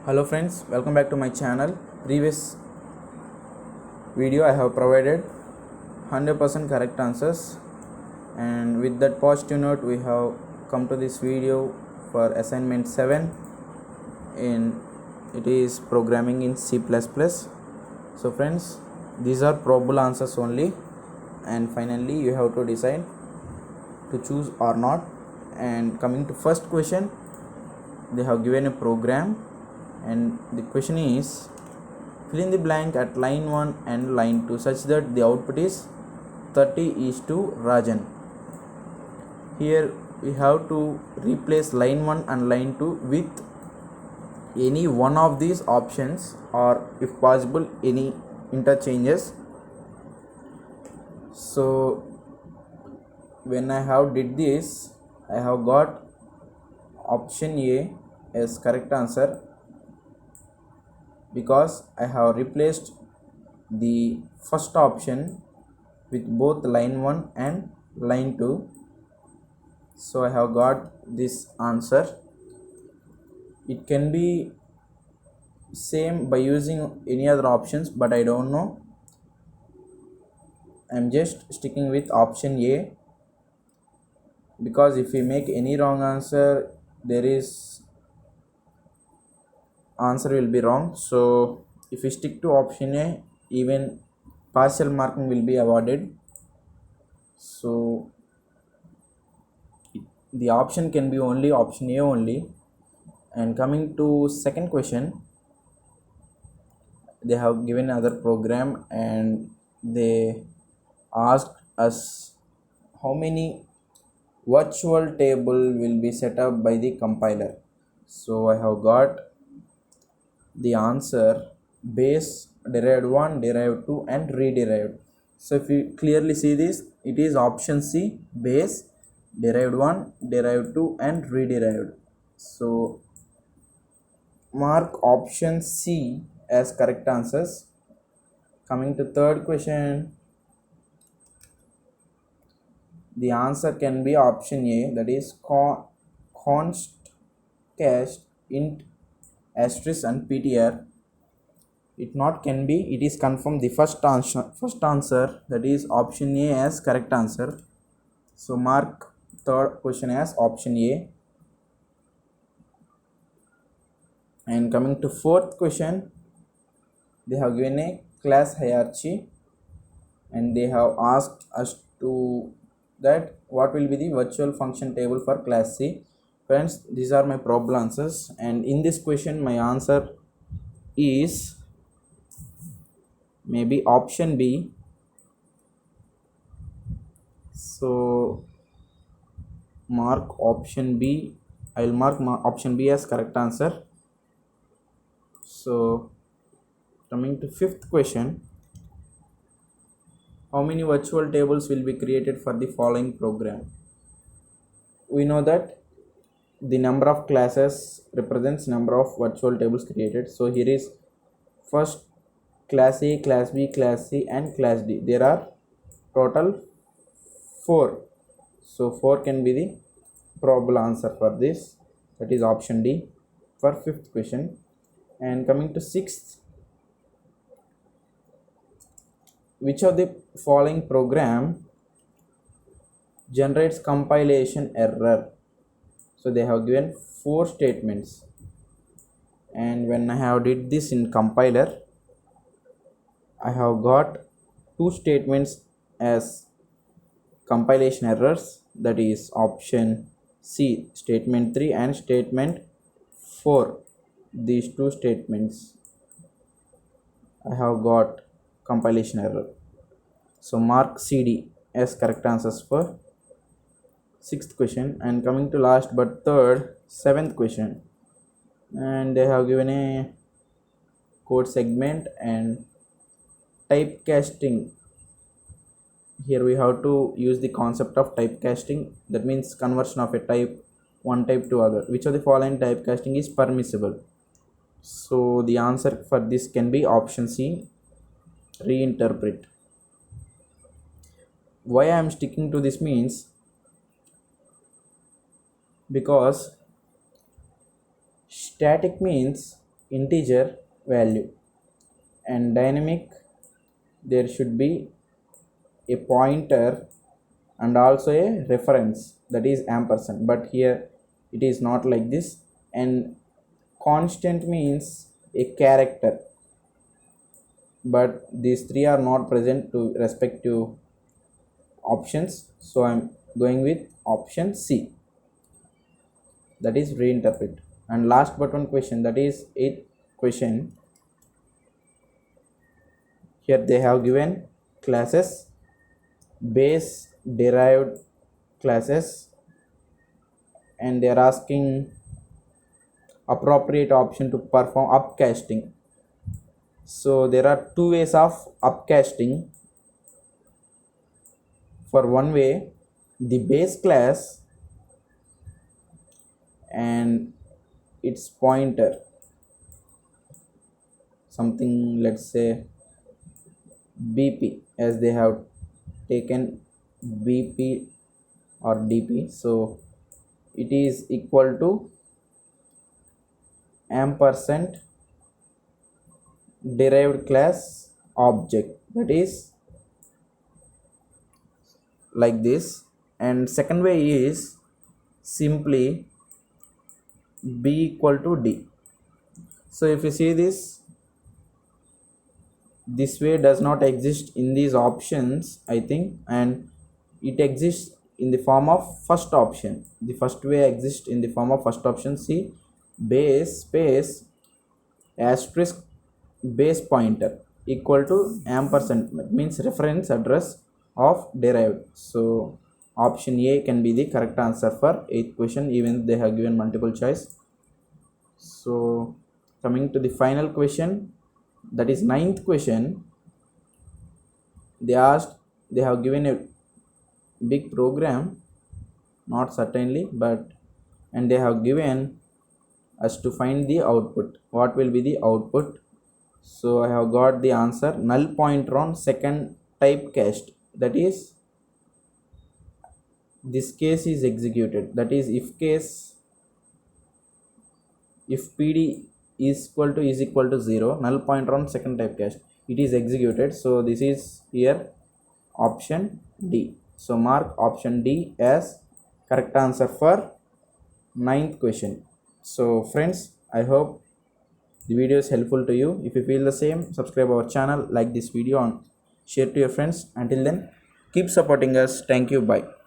Hello friends, welcome back to my channel. Previous video I have provided 100% correct answers, and with that positive note we have come to this video for assignment 7 in it is programming in C++. So friends, these are probable answers only, and finally you have to decide to choose or not. And coming to first question, they have given a program and the question is fill in the blank at line 1 and line 2 such that the output is 30 is to Rajan. Here we have to replace line 1 and line 2 with any one of these options, or if possible any interchanges. So when I have did this, I have got option A as correct answer because I have replaced the first option with both line 1 and line 2. So I have got this answer. It can be same by using any other options, but I don't know. I'm just sticking with option A because if we make any wrong answer, there is answer will be wrong. So if we stick to option A, even partial marking will be awarded. So the option can be only option A only. And coming to second question, they have given another program and they asked us how many virtual table will be set up by the compiler. So I have got the answer: base, derived 1, derived 2 and rederived. So if you clearly see this, it is option C, base, derived 1, derived 2 and rederived. So mark option C as correct answers. Coming to third question, the answer can be option A, that is const cast int asterisk and ptr. It not can be, it is confirmed the first answer, that is option A as correct answer. So mark third question as option A. And coming to fourth question, they have given a class hierarchy and they have asked us to that what will be the virtual function table for class C. Friends, these are my probable answers, and in this question my answer is maybe option B. So mark option B. I will mark option B as correct answer. So coming to fifth question, how many virtual tables will be created for the following program? We know that the number of classes represents number of virtual tables created. So here is first class A, class B, class C and class D. There are total 4. So 4 can be the probable answer for this, that is option D for fifth question. And coming to sixth, which of the following program generates compilation error? So they have given 4 statements, and when I have did this in compiler, I have got 2 statements as compilation errors, that is option C, statement 3 and statement 4. These 2 statements I have got compilation error. So mark CD as correct answers for sixth question. And coming to last but third, seventh question, and they have given a code segment and typecasting. Here we have to use the concept of typecasting, that means conversion of a type one type to other. Which of the following typecasting is permissible? So the answer for this can be option C, reinterpret. Why I am sticking to this means because static means integer value, and dynamic there should be a pointer and also a reference, that is ampersand, but here it is not like this. And constant means a character, but these three are not present to respective options, so I'm going with option C, that is reinterpret. And last but one question, that is eighth question. Here they have given classes, base, derived classes, and they are asking appropriate option to perform upcasting. So there are two ways of upcasting. For one way, the base class and its pointer, something, let's say BP, as they have taken BP or DP, so it is equal to ampersand derived class object, that is like this. And second way is simply B equal to D. So if you see this way does not exist in these options, I think, and it exists in the form of first option. The first way exists in the form of first option. See, base space asterisk base pointer equal to ampersand, means reference address of derived. So option A can be the correct answer for 8th question, even they have given multiple choice. So coming to the final question, that is 9th question. They have given a big program, not certainly, but, and they have given us to find the output. What will be the output? So I have got the answer, null pointer on second typecast, that is this case is executed, that is if case, if PD is equal to 0, null pointer on second typecast, it is executed. So this is here option D. So mark option D as correct answer for 9th question. So friends, I hope the video is helpful to you. If you feel the same, subscribe our channel, like this video and share to your friends. Until then, keep supporting us. Thank you. Bye.